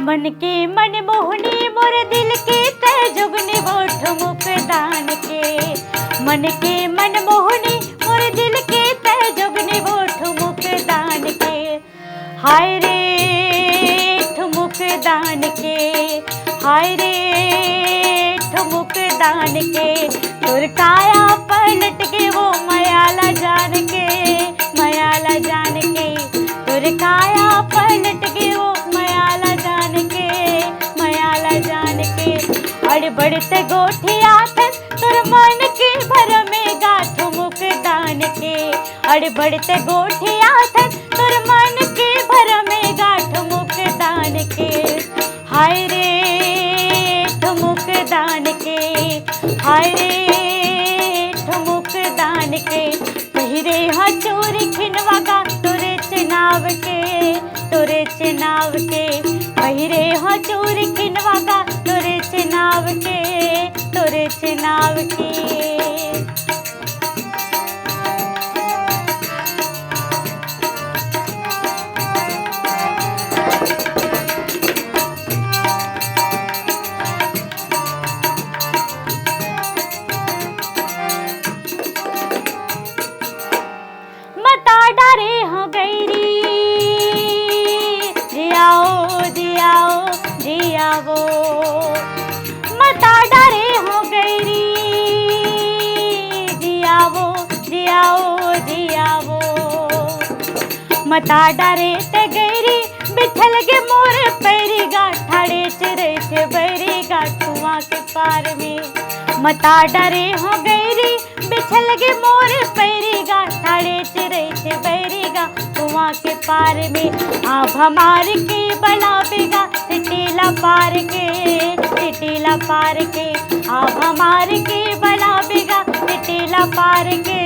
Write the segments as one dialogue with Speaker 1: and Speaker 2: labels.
Speaker 1: मन के मन मोहनी मोर दिल के तय जुगनी वो ठुमुक दान के। मन के मन मोहनी मोर दिल के तय जुगनी वो ठुमुक दान के। हाय रे ठुमुक दान के, हाय रे ठुमुक दान के। तुर काया पलट के वो मयाला जान के, मयाला जान के। तुर काया पलट के वो मयाला जान के, मयाला जान के। अड़ बढ़ते गोठिया थस तुर मन के भर में गा ठुमुक दान के। अड़ बढ़ते गोठिया थस तुर मन के भर में गा ठुमुक दान के। हाय रे ठुमुक दान के, हाय रे ठुमुक दान के। पहिरे हा चोरी खिनवा गा तुरे चिनाव के, तुरे चिनाव के। पहिरे हा चोरी खिनवा गा तुरे चिनाव के, तुरे चिनाव के। मता डारे हो गैरी जियाओ जियाओ जियाओ। मता डारे हो गैरी जियाओ जियाओ जियाओ। मता डारे ते गैरी बिछल गे मोर पैरी गा ठाड़े चिरे चे बैरी गा कुआं के पार में। मता डारे हो गैरी बिछल गे मोर पैरी गा ठाड़े चिरे चे बैरी गा कुआं के पार में। आभ हमार के बनावेगा टिटीला पार के, टिटीला पार के। आभ हमार के बनावेगा टिटीला पार के,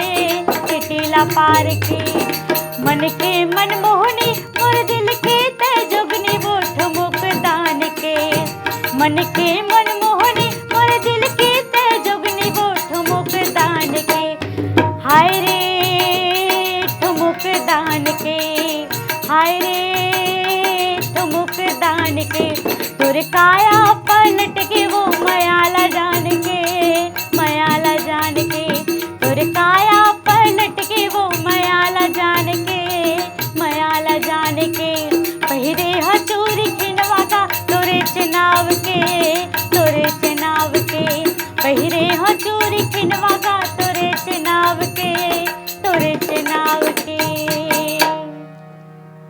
Speaker 1: टिटीला पार के। मन के मन मोहनी मोर दिल के तय जुगनी वो ठुमुक दान के। मन के मन मोहनी मोर दिल के तय जुगनी वो ठुमुक दान के। हाय रे ठुमुक दान के, हाय रे ठुमुक दान के। तुर काया पलट के वो मयाला जान के, मयाला जान के। तुर काया